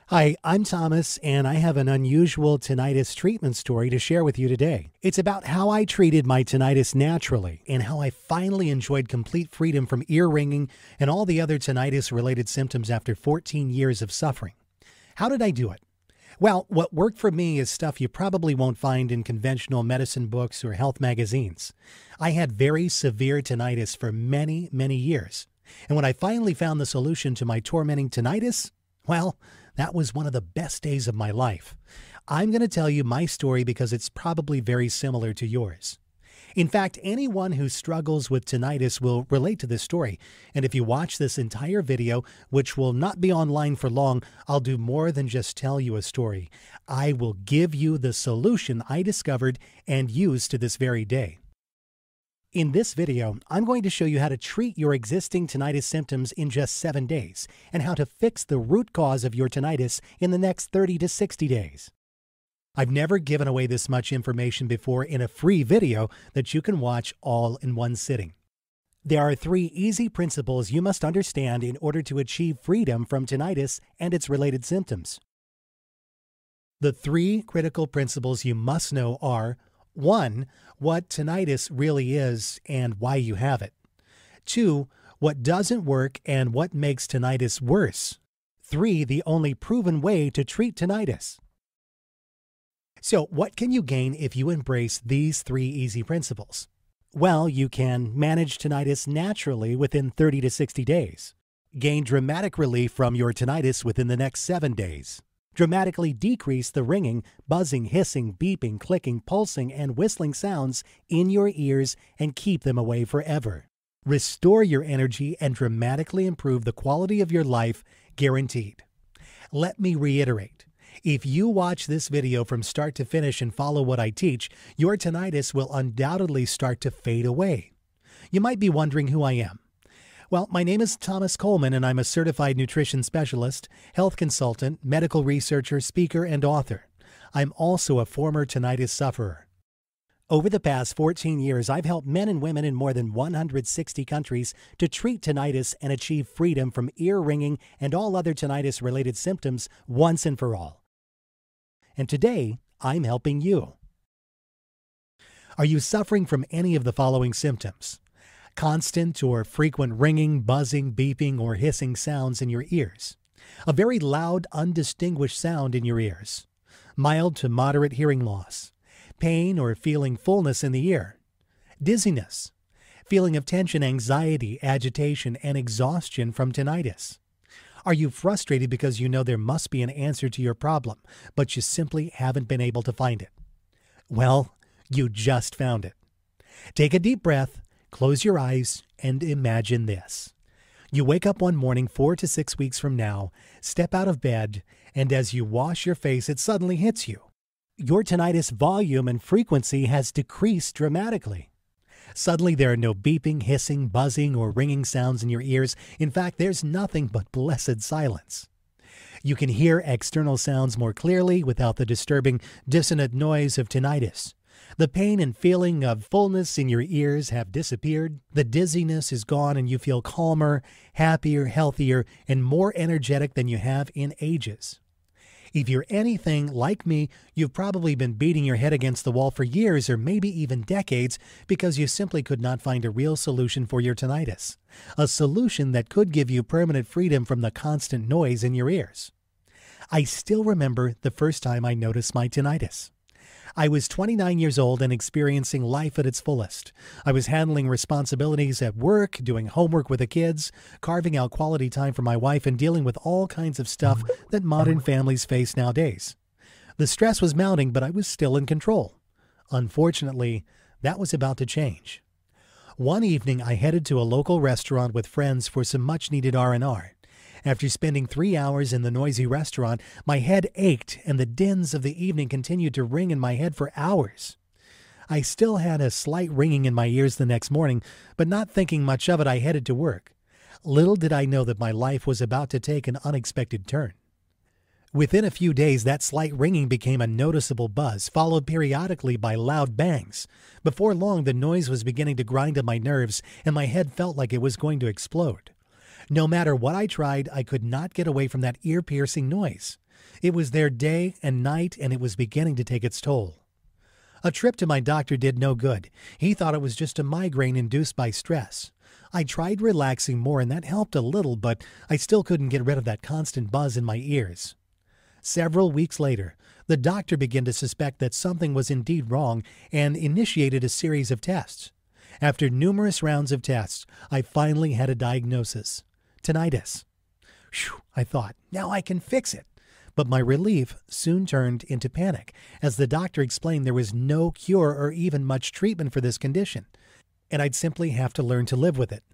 Hi, I'm Thomas, and I have an unusual tinnitus treatment story to share with you today. It's about how I treated my tinnitus naturally and how I finally enjoyed complete freedom from ear ringing and all the other tinnitus-related symptoms after 14 years of suffering. How did I do it? Well, what worked for me is stuff you probably won't find in conventional medicine books or health magazines. I had very severe tinnitus for many, many years. And when I finally found the solution to my tormenting tinnitus, well, that was one of the best days of my life. I'm going to tell you my story because it's probably very similar to yours. In fact, anyone who struggles with tinnitus will relate to this story. And if you watch this entire video, which will not be online for long, I'll do more than just tell you a story. I will give you the solution I discovered and use to this very day. In this video, I'm going to show you how to treat your existing tinnitus symptoms in just 7 days and how to fix the root cause of your tinnitus in the next 30 to 60 days. I've never given away this much information before in a free video that you can watch all in one sitting. There are 3 easy principles you must understand in order to achieve freedom from tinnitus and its related symptoms. The 3 critical principles you must know are: 1. What tinnitus really is and why you have it. 2. What doesn't work and what makes tinnitus worse. 3. The only proven way to treat tinnitus. So, what can you gain if you embrace these 3 easy principles? Well, you can manage tinnitus naturally within 30 to 60 days. Gain dramatic relief from your tinnitus within the next 7 days. Dramatically decrease the ringing, buzzing, hissing, beeping, clicking, pulsing, and whistling sounds in your ears and keep them away forever. Restore your energy and dramatically improve the quality of your life, guaranteed. Let me reiterate. If you watch this video from start to finish and follow what I teach, your tinnitus will undoubtedly start to fade away. You might be wondering who I am. Well, my name is Thomas Coleman, and I'm a certified nutrition specialist, health consultant, medical researcher, speaker, and author. I'm also a former tinnitus sufferer. Over the past 14 years, I've helped men and women in more than 160 countries to treat tinnitus and achieve freedom from ear ringing and all other tinnitus-related symptoms once and for all. And today, I'm helping you. Are you suffering from any of the following symptoms? Constant or frequent ringing, buzzing, beeping, or hissing sounds in your ears. A very loud, undistinguished sound in your ears. Mild to moderate hearing loss. Pain or feeling fullness in the ear. Dizziness. Feeling of tension, anxiety, agitation, and exhaustion from tinnitus. Are you frustrated because you know there must be an answer to your problem, but you simply haven't been able to find it? Well, you just found it. Take a deep breath. Close your eyes and imagine this. You wake up one morning 4 to 6 weeks from now, step out of bed, and as you wash your face, it suddenly hits you. Your tinnitus volume and frequency has decreased dramatically. Suddenly, there are no beeping, hissing, buzzing, or ringing sounds in your ears. In fact, there's nothing but blessed silence. You can hear external sounds more clearly without the disturbing, dissonant noise of tinnitus. The pain and feeling of fullness in your ears have disappeared. The dizziness is gone and you feel calmer, happier, healthier, and more energetic than you have in ages. If you're anything like me, you've probably been beating your head against the wall for years or maybe even decades because you simply could not find a real solution for your tinnitus. A solution that could give you permanent freedom from the constant noise in your ears. I still remember the first time I noticed my tinnitus. I was 29 years old and experiencing life at its fullest. I was handling responsibilities at work, doing homework with the kids, carving out quality time for my wife, and dealing with all kinds of stuff that modern families face nowadays. The stress was mounting, but I was still in control. Unfortunately, that was about to change. One evening, I headed to a local restaurant with friends for some much-needed R&R. After spending 3 hours in the noisy restaurant, my head ached and the dins of the evening continued to ring in my head for hours. I still had a slight ringing in my ears the next morning, but not thinking much of it, I headed to work. Little did I know that my life was about to take an unexpected turn. Within a few days, that slight ringing became a noticeable buzz, followed periodically by loud bangs. Before long, the noise was beginning to grind at my nerves, and my head felt like it was going to explode. No matter what I tried, I could not get away from that ear-piercing noise. It was there day and night, and it was beginning to take its toll. A trip to my doctor did no good. He thought it was just a migraine induced by stress. I tried relaxing more, and that helped a little, but I still couldn't get rid of that constant buzz in my ears. Several weeks later, the doctor began to suspect that something was indeed wrong and initiated a series of tests. After numerous rounds of tests, I finally had a diagnosis: tinnitus. Phew, I thought, now I can fix it. But my relief soon turned into panic, as the doctor explained there was no cure or even much treatment for this condition, and I'd simply have to learn to live with it.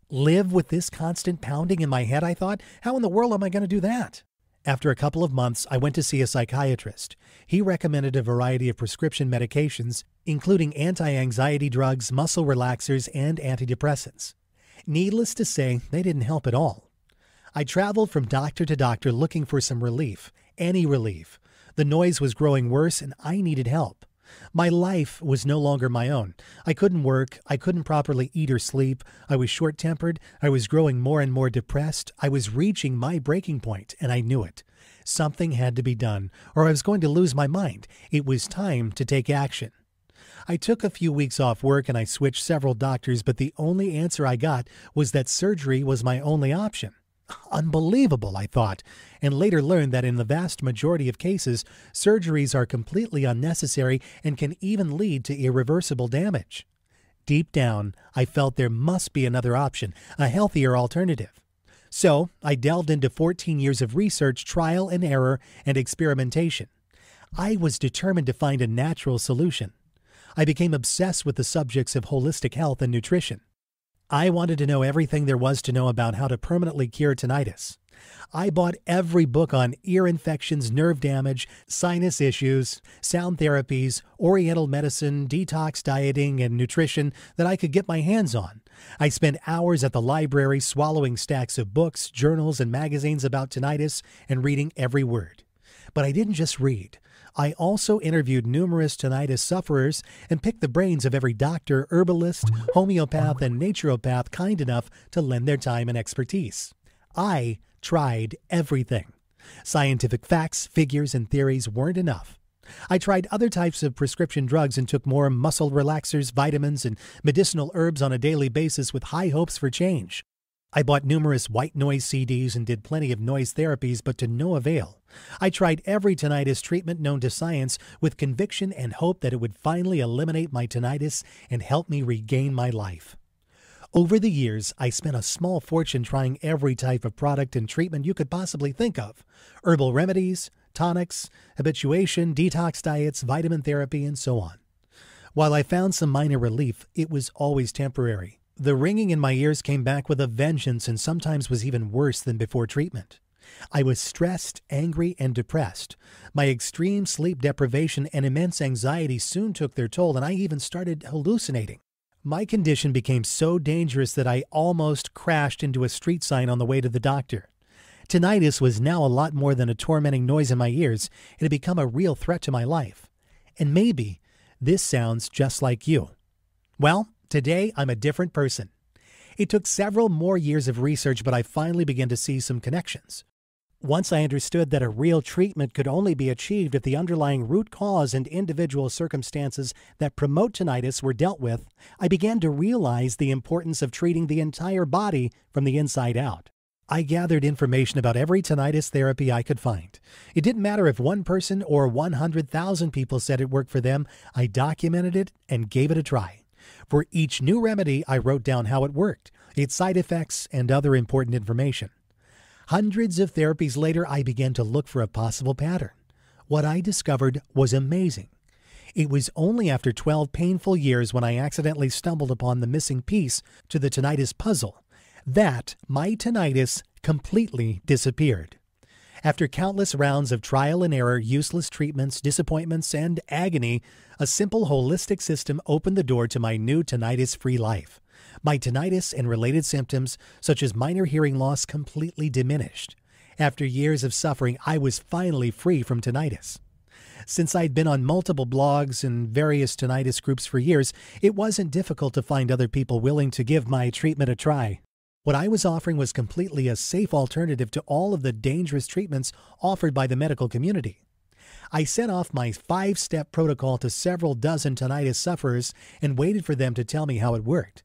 Live with this constant pounding in my head, I thought? How in the world am I going to do that? After a couple of months, I went to see a psychiatrist. He recommended a variety of prescription medications, including anti-anxiety drugs, muscle relaxers, and antidepressants. Needless to say, they didn't help at all. I traveled from doctor to doctor looking for some relief, any relief. The noise was growing worse, and I needed help. My life was no longer my own. I couldn't work. I couldn't properly eat or sleep. I was short-tempered. I was growing more and more depressed. I was reaching my breaking point, and I knew it. Something had to be done, or I was going to lose my mind. It was time to take action. I took a few weeks off work, and I switched several doctors, but the only answer I got was that surgery was my only option. Unbelievable, I thought, and later learned that in the vast majority of cases, surgeries are completely unnecessary and can even lead to irreversible damage. Deep down, I felt there must be another option, a healthier alternative. So I delved into 14 years of research, trial and error, and experimentation. I was determined to find a natural solution. I became obsessed with the subjects of holistic health and nutrition. I wanted to know everything there was to know about how to permanently cure tinnitus. I bought every book on ear infections, nerve damage, sinus issues, sound therapies, oriental medicine, detox dieting, and nutrition that I could get my hands on. I spent hours at the library swallowing stacks of books, journals, and magazines about tinnitus and reading every word. But I didn't just read. I also interviewed numerous tinnitus sufferers and picked the brains of every doctor, herbalist, homeopath, and naturopath kind enough to lend their time and expertise. I tried everything. Scientific facts, figures, and theories weren't enough. I tried other types of prescription drugs and took more muscle relaxers, vitamins, and medicinal herbs on a daily basis with high hopes for change. I bought numerous white noise CDs and did plenty of noise therapies, but to no avail. I tried every tinnitus treatment known to science with conviction and hope that it would finally eliminate my tinnitus and help me regain my life. Over the years, I spent a small fortune trying every type of product and treatment you could possibly think of: herbal remedies, tonics, habituation, detox diets, vitamin therapy, and so on. While I found some minor relief, it was always temporary. The ringing in my ears came back with a vengeance and sometimes was even worse than before treatment. I was stressed, angry, and depressed. My extreme sleep deprivation and immense anxiety soon took their toll, and I even started hallucinating. My condition became so dangerous that I almost crashed into a street sign on the way to the doctor. Tinnitus was now a lot more than a tormenting noise in my ears. It had become a real threat to my life. And maybe this sounds just like you. Well, today, I'm a different person. It took several more years of research, but I finally began to see some connections. Once I understood that a real treatment could only be achieved if the underlying root cause and individual circumstances that promote tinnitus were dealt with, I began to realize the importance of treating the entire body from the inside out. I gathered information about every tinnitus therapy I could find. It didn't matter if one person or 100,000 people said it worked for them. I documented it and gave it a try. For each new remedy, I wrote down how it worked, its side effects, and other important information. Hundreds of therapies later, I began to look for a possible pattern. What I discovered was amazing. It was only after 12 painful years, when I accidentally stumbled upon the missing piece to the tinnitus puzzle, that my tinnitus completely disappeared. After countless rounds of trial and error, useless treatments, disappointments, and agony, a simple holistic system opened the door to my new tinnitus-free life. My tinnitus and related symptoms, such as minor hearing loss, completely diminished. After years of suffering, I was finally free from tinnitus. Since I'd been on multiple blogs and various tinnitus groups for years, it wasn't difficult to find other people willing to give my treatment a try. What I was offering was completely a safe alternative to all of the dangerous treatments offered by the medical community. I sent off my 5-step protocol to several dozen tinnitus sufferers and waited for them to tell me how it worked.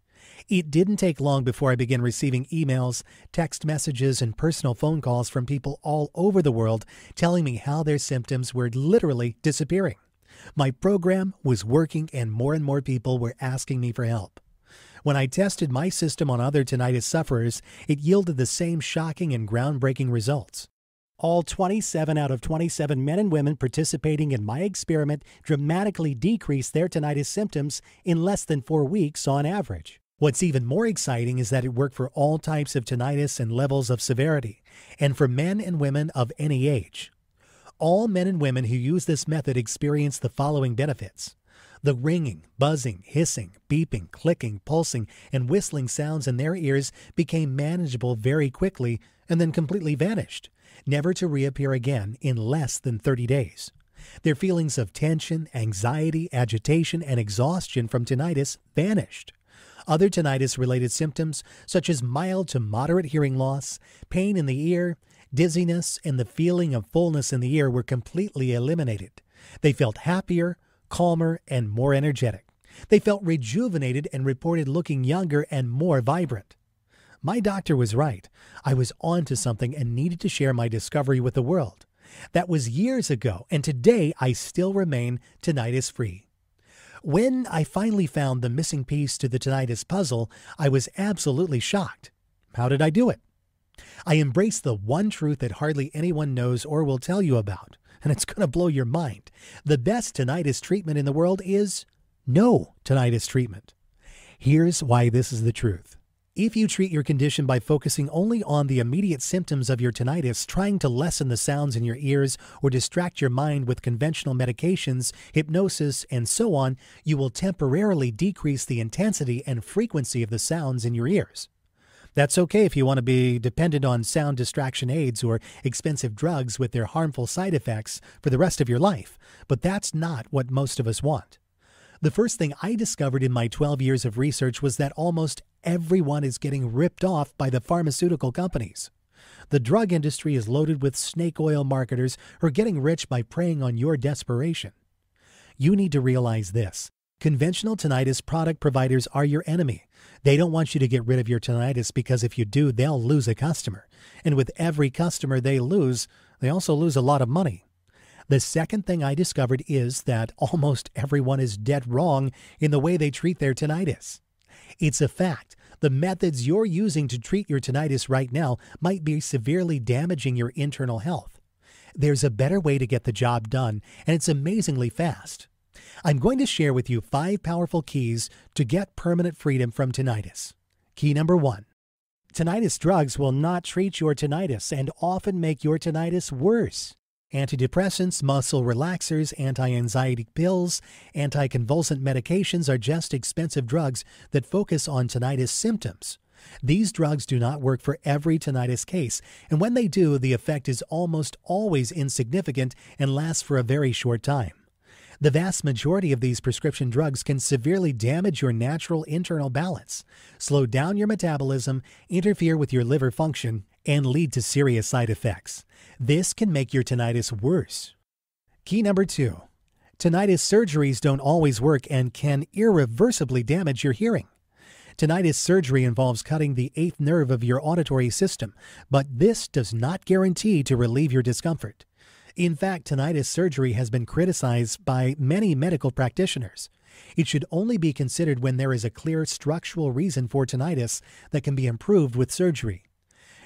It didn't take long before I began receiving emails, text messages, and personal phone calls from people all over the world telling me how their symptoms were literally disappearing. My program was working and more people were asking me for help. When I tested my system on other tinnitus sufferers, it yielded the same shocking and groundbreaking results. All 27 out of 27 men and women participating in my experiment dramatically decreased their tinnitus symptoms in less than 4 weeks on average. What's even more exciting is that it worked for all types of tinnitus and levels of severity, and for men and women of any age. All men and women who use this method experience the following benefits. The ringing, buzzing, hissing, beeping, clicking, pulsing, and whistling sounds in their ears became manageable very quickly and then completely vanished, never to reappear again in less than 30 days. Their feelings of tension, anxiety, agitation, and exhaustion from tinnitus vanished. Other tinnitus-related symptoms, such as mild to moderate hearing loss, pain in the ear, dizziness, and the feeling of fullness in the ear, were completely eliminated. They felt happier, calmer, and more energetic. They felt rejuvenated and reported looking younger and more vibrant. My doctor was right. I was onto something and needed to share my discovery with the world. That was years ago, and today I still remain tinnitus-free. When I finally found the missing piece to the tinnitus puzzle, I was absolutely shocked. How did I do it? I embraced the one truth that hardly anyone knows or will tell you about, and it's going to blow your mind. The best tinnitus treatment in the world is no tinnitus treatment. Here's why this is the truth. If you treat your condition by focusing only on the immediate symptoms of your tinnitus, trying to lessen the sounds in your ears, or distract your mind with conventional medications, hypnosis, and so on, you will temporarily decrease the intensity and frequency of the sounds in your ears. That's okay if you want to be dependent on sound distraction aids or expensive drugs with their harmful side effects for the rest of your life, but that's not what most of us want. The first thing I discovered in my 12 years of research was that almost everyone is getting ripped off by the pharmaceutical companies. The drug industry is loaded with snake oil marketers who are getting rich by preying on your desperation. You need to realize this. Conventional tinnitus product providers are your enemy. They don't want you to get rid of your tinnitus because if you do, they'll lose a customer. And with every customer they lose, they also lose a lot of money. The second thing I discovered is that almost everyone is dead wrong in the way they treat their tinnitus. It's a fact. The methods you're using to treat your tinnitus right now might be severely damaging your internal health. There's a better way to get the job done, and it's amazingly fast. I'm going to share with you 5 powerful keys to get permanent freedom from tinnitus. Key number 1. Tinnitus drugs will not treat your tinnitus and often make your tinnitus worse. Antidepressants, muscle relaxers, anti-anxiety pills, anticonvulsant medications are just expensive drugs that focus on tinnitus symptoms. These drugs do not work for every tinnitus case, and when they do, the effect is almost always insignificant and lasts for a very short time. The vast majority of these prescription drugs can severely damage your natural internal balance, slow down your metabolism, interfere with your liver function, and lead to serious side effects. This can make your tinnitus worse. Key number 2. Tinnitus surgeries don't always work and can irreversibly damage your hearing. Tinnitus surgery involves cutting the 8th nerve of your auditory system, but this does not guarantee to relieve your discomfort. In fact, tinnitus surgery has been criticized by many medical practitioners. It should only be considered when there is a clear structural reason for tinnitus that can be improved with surgery.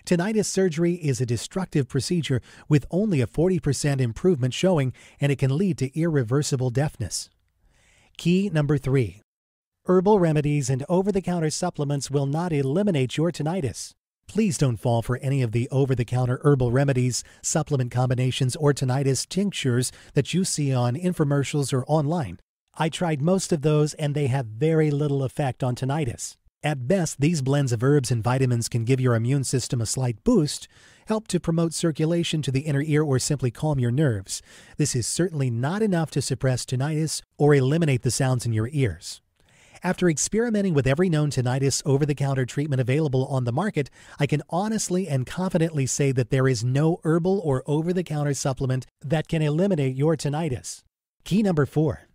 Tinnitus surgery is a destructive procedure with only a 40% improvement showing, and it can lead to irreversible deafness. Key number 3. Herbal remedies and over-the-counter supplements will not eliminate your tinnitus. Please don't fall for any of the over-the-counter herbal remedies, supplement combinations, or tinnitus tinctures that you see on infomercials or online. I tried most of those and they have very little effect on tinnitus. At best, these blends of herbs and vitamins can give your immune system a slight boost, help to promote circulation to the inner ear, or simply calm your nerves. This is certainly not enough to suppress tinnitus or eliminate the sounds in your ears. After experimenting with every known tinnitus over-the-counter treatment available on the market, I can honestly and confidently say that there is no herbal or over-the-counter supplement that can eliminate your tinnitus. Key number 4.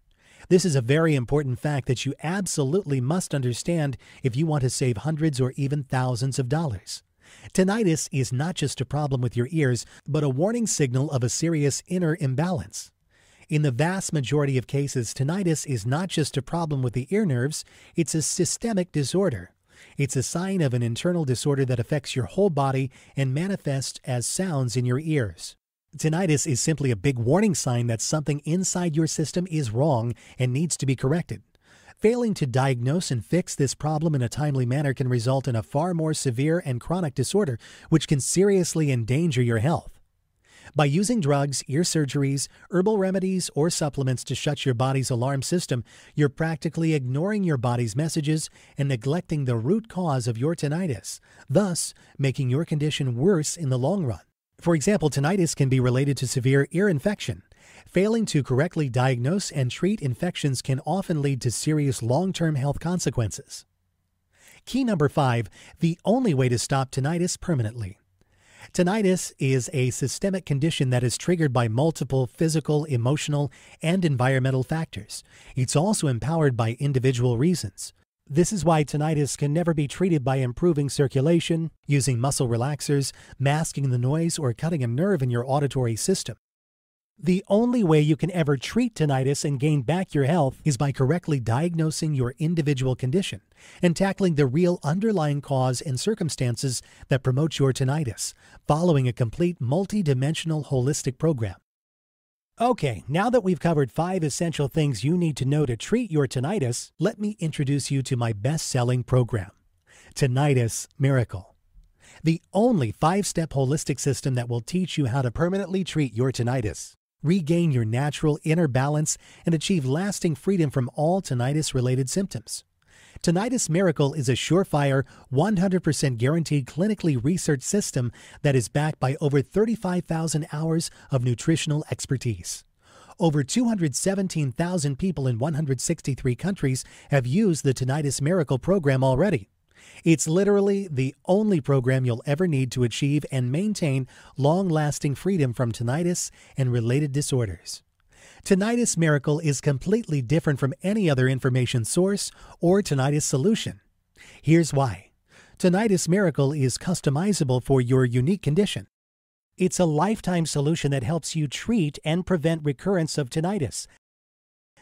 This is a very important fact that you absolutely must understand if you want to save hundreds or even thousands of dollars. Tinnitus is not just a problem with your ears, but a warning signal of a serious inner imbalance. In the vast majority of cases, tinnitus is not just a problem with the ear nerves, it's a systemic disorder. It's a sign of an internal disorder that affects your whole body and manifests as sounds in your ears. Tinnitus is simply a big warning sign that something inside your system is wrong and needs to be corrected. Failing to diagnose and fix this problem in a timely manner can result in a far more severe and chronic disorder, which can seriously endanger your health. By using drugs, ear surgeries, herbal remedies, or supplements to shut your body's alarm system, you're practically ignoring your body's messages and neglecting the root cause of your tinnitus, thus making your condition worse in the long run. For example, tinnitus can be related to severe ear infection. Failing to correctly diagnose and treat infections can often lead to serious long-term health consequences. Key number 5, the only way to stop tinnitus permanently. Tinnitus is a systemic condition that is triggered by multiple physical, emotional, and environmental factors. It's also empowered by individual reasons. This is why tinnitus can never be treated by improving circulation, using muscle relaxers, masking the noise, or cutting a nerve in your auditory system. The only way you can ever treat tinnitus and gain back your health is by correctly diagnosing your individual condition and tackling the real underlying cause and circumstances that promote your tinnitus, following a complete multi-dimensional holistic program. Okay, now that we've covered 5 essential things you need to know to treat your tinnitus, let me introduce you to my best-selling program, Tinnitus Miracle. The only 5-step holistic system that will teach you how to permanently treat your tinnitus, regain your natural inner balance, and achieve lasting freedom from all tinnitus-related symptoms. Tinnitus Miracle is a surefire, 100% guaranteed clinically researched system that is backed by over 35,000 hours of nutritional expertise. Over 217,000 people in 163 countries have used the Tinnitus Miracle program already. It's literally the only program you'll ever need to achieve and maintain long-lasting freedom from tinnitus and related disorders. Tinnitus Miracle is completely different from any other information source or tinnitus solution. Here's why. Tinnitus Miracle is customizable for your unique condition. It's a lifetime solution that helps you treat and prevent recurrence of tinnitus,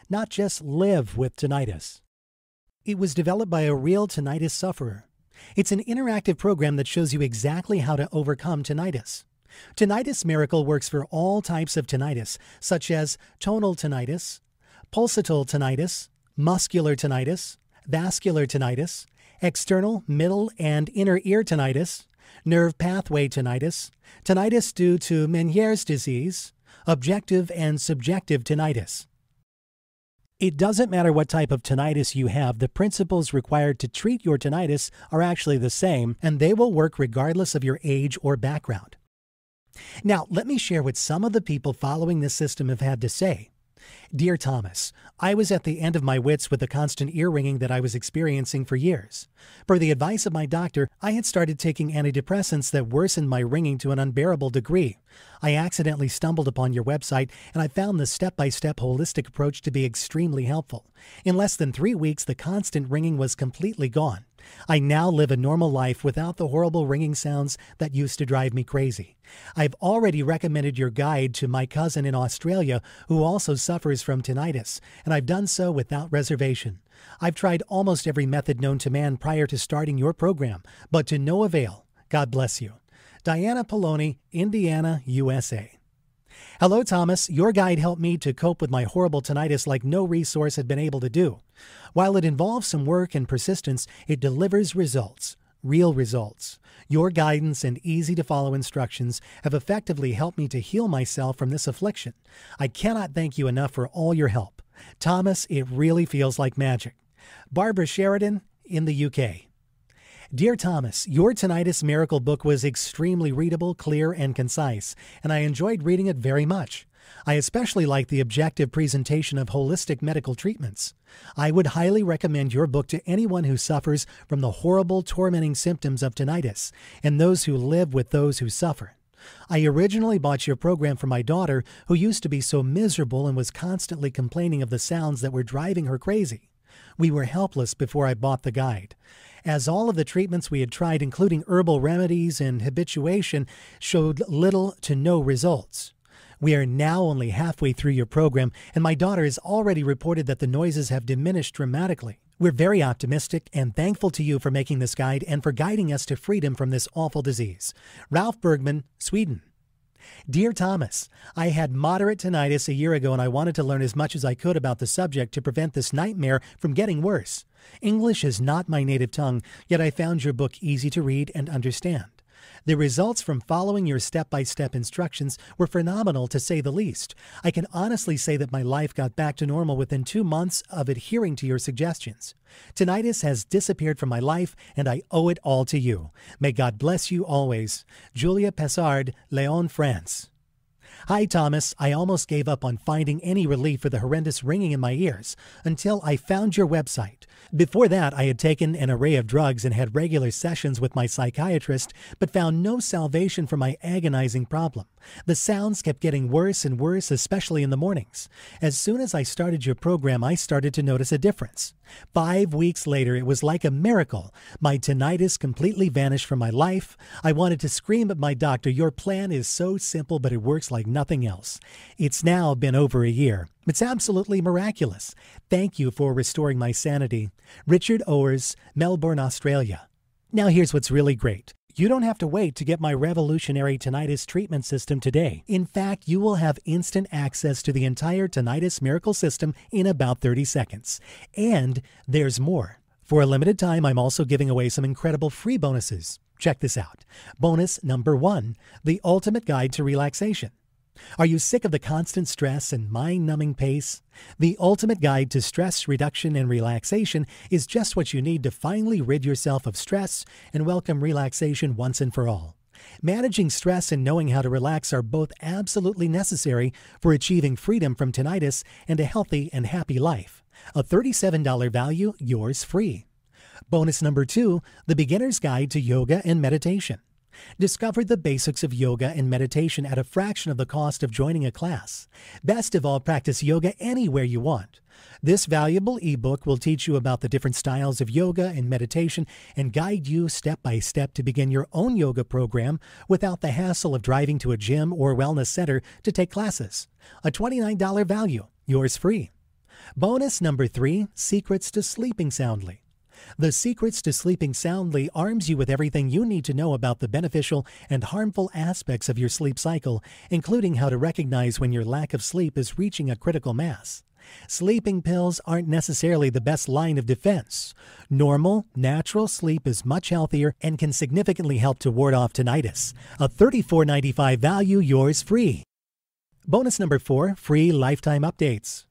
not just live with tinnitus. It was developed by a real tinnitus sufferer. It's an interactive program that shows you exactly how to overcome tinnitus. Tinnitus Miracle works for all types of tinnitus, such as tonal tinnitus, pulsatile tinnitus, muscular tinnitus, vascular tinnitus, external, middle, and inner ear tinnitus, nerve pathway tinnitus, tinnitus due to Meniere's disease, objective and subjective tinnitus. It doesn't matter what type of tinnitus you have, the principles required to treat your tinnitus are actually the same, and they will work regardless of your age or background. Now, let me share what some of the people following this system have had to say. Dear Thomas, I was at the end of my wits with the constant ear ringing that I was experiencing for years. Per the advice of my doctor, I had started taking antidepressants that worsened my ringing to an unbearable degree. I accidentally stumbled upon your website, and I found the step-by-step holistic approach to be extremely helpful. In less than 3 weeks, the constant ringing was completely gone. I now live a normal life without the horrible ringing sounds that used to drive me crazy. I've already recommended your guide to my cousin in Australia who also suffers from tinnitus, and I've done so without reservation. I've tried almost every method known to man prior to starting your program, but to no avail. God bless you. Diana Poloni, Indiana, USA. Hello, Thomas. Your guide helped me to cope with my horrible tinnitus like no resource had been able to do. While it involves some work and persistence, it delivers results, real results. Your guidance and easy-to-follow instructions have effectively helped me to heal myself from this affliction. I cannot thank you enough for all your help. Thomas, it really feels like magic. Barbara Sheridan in the UK. Dear Thomas, your Tinnitus Miracle book was extremely readable, clear, and concise, and I enjoyed reading it very much. I especially like the objective presentation of holistic medical treatments. I would highly recommend your book to anyone who suffers from the horrible, tormenting symptoms of tinnitus and those who live with those who suffer. I originally bought your program for my daughter, who used to be so miserable and was constantly complaining of the sounds that were driving her crazy. We were helpless before I bought the guide, as all of the treatments we had tried, including herbal remedies and habituation, showed little to no results. We are now only halfway through your program, and my daughter has already reported that the noises have diminished dramatically. We're very optimistic and thankful to you for making this guide and for guiding us to freedom from this awful disease. Ralph Bergman, Sweden. Dear Thomas, I had moderate tinnitus a year ago and I wanted to learn as much as I could about the subject to prevent this nightmare from getting worse. English is not my native tongue, yet I found your book easy to read and understand. The results from following your step-by-step instructions were phenomenal, to say the least. I can honestly say that my life got back to normal within 2 months of adhering to your suggestions. Tinnitus has disappeared from my life, and I owe it all to you. May God bless you always. Julia Pessard, Lyon, France. Hi, Thomas. I almost gave up on finding any relief for the horrendous ringing in my ears until I found your website. Before that, I had taken an array of drugs and had regular sessions with my psychiatrist, but found no salvation for my agonizing problem. The sounds kept getting worse and worse, especially in the mornings. As soon as I started your program, I started to notice a difference. 5 weeks later, it was like a miracle. My tinnitus completely vanished from my life. I wanted to scream at my doctor, "Your plan is so simple, but it works like nothing else." It's now been over a year. It's absolutely miraculous. Thank you for restoring my sanity. Richard Owers, Melbourne, Australia. Now here's what's really great. You don't have to wait to get my revolutionary tinnitus treatment system today. In fact, you will have instant access to the entire Tinnitus Miracle System in about 30 seconds. And there's more. For a limited time, I'm also giving away some incredible free bonuses. Check this out. Bonus number 1, the ultimate guide to relaxation. Are you sick of the constant stress and mind-numbing pace? The ultimate guide to stress reduction and relaxation is just what you need to finally rid yourself of stress and welcome relaxation once and for all. Managing stress and knowing how to relax are both absolutely necessary for achieving freedom from tinnitus and a healthy and happy life. A $37 value, yours free. Bonus number 2, the Beginner's Guide to Yoga and Meditation. Discover the basics of yoga and meditation at a fraction of the cost of joining a class. Best of all, practice yoga anywhere you want. This valuable ebook will teach you about the different styles of yoga and meditation and guide you step by step to begin your own yoga program without the hassle of driving to a gym or wellness center to take classes. A $29 value, yours free. Bonus number 3, Secrets to Sleeping Soundly. The Secrets to Sleeping Soundly arms you with everything you need to know about the beneficial and harmful aspects of your sleep cycle, including how to recognize when your lack of sleep is reaching a critical mass. Sleeping pills aren't necessarily the best line of defense. Normal, natural sleep is much healthier and can significantly help to ward off tinnitus. A $34.95 value, yours free. Bonus number 4, free lifetime updates.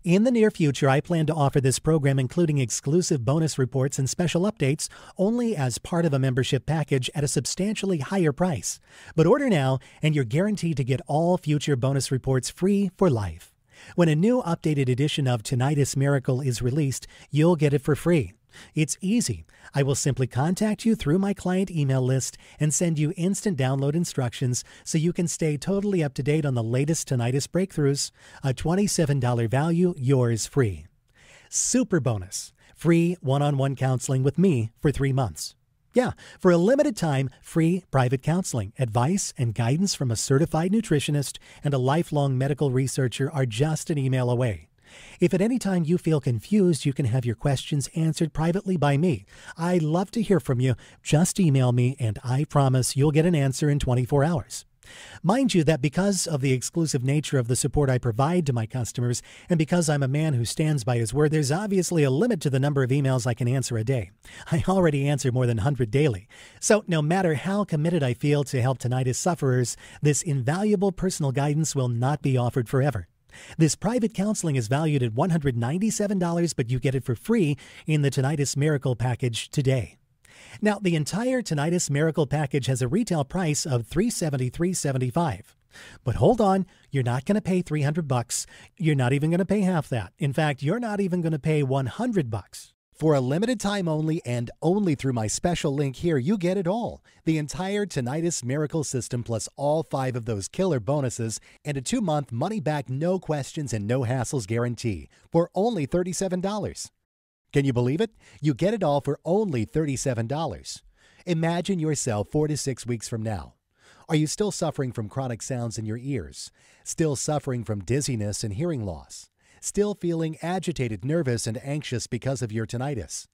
In the near future, I plan to offer this program including exclusive bonus reports and special updates only as part of a membership package at a substantially higher price. But order now and you're guaranteed to get all future bonus reports free for life. When a new updated edition of Tinnitus Miracle is released, you'll get it for free. It's easy. I will simply contact you through my client email list and send you instant download instructions so you can stay totally up to date on the latest tinnitus breakthroughs. A $27 value, yours free. Super bonus. Free one-on-one counseling with me for 3 months. Yeah, for a limited time, free private counseling, advice, and guidance from a certified nutritionist and a lifelong medical researcher are just an email away. If at any time you feel confused, you can have your questions answered privately by me. I love to hear from you. Just email me and I promise you'll get an answer in 24 hours. Mind you that because of the exclusive nature of the support I provide to my customers, and because I'm a man who stands by his word, there's obviously a limit to the number of emails I can answer a day. I already answer more than 100 daily. So no matter how committed I feel to help tinnitus sufferers, this invaluable personal guidance will not be offered forever. This private counseling is valued at $197, but you get it for free in the Tinnitus Miracle package today. Now, the entire Tinnitus Miracle package has a retail price of $373.75. But hold on, you're not going to pay $300. You're not even going to pay half that. In fact, you're not even going to pay $100. For a limited time only and only through my special link here, you get it all. The entire Tinnitus Miracle System plus all 5 of those killer bonuses and a 2-month money-back, no questions and no hassles guarantee for only $37. Can you believe it? You get it all for only $37. Imagine yourself 4 to 6 weeks from now. Are you still suffering from chronic sounds in your ears? Still suffering from dizziness and hearing loss? Still feeling agitated, nervous, and anxious because of your tinnitus?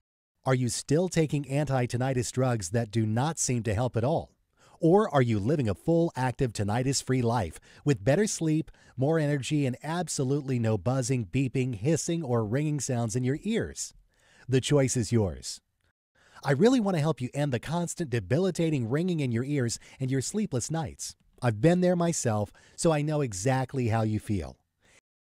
Are you still taking anti-tinnitus drugs that do not seem to help at all? Or are you living a full, active, tinnitus-free life with better sleep, more energy, and absolutely no buzzing, beeping, hissing, or ringing sounds in your ears? The choice is yours. I really want to help you end the constant debilitating ringing in your ears and your sleepless nights. I've been there myself, so I know exactly how you feel.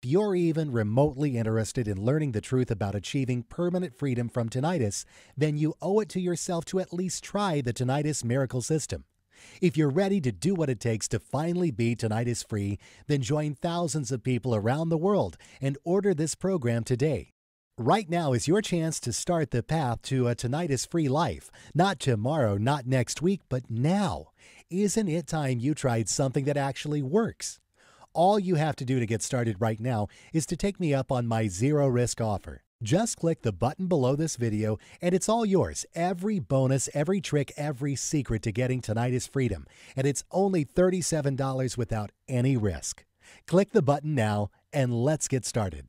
If you're even remotely interested in learning the truth about achieving permanent freedom from tinnitus, then you owe it to yourself to at least try the Tinnitus Miracle System. If you're ready to do what it takes to finally be tinnitus-free, then join thousands of people around the world and order this program today. Right now is your chance to start the path to a tinnitus-free life. Not tomorrow, not next week, but now. Isn't it time you tried something that actually works? All you have to do to get started right now is to take me up on my zero-risk offer. Just click the button below this video and it's all yours. Every bonus, every trick, every secret to getting tinnitus freedom. And it's only $37 without any risk. Click the button now and let's get started.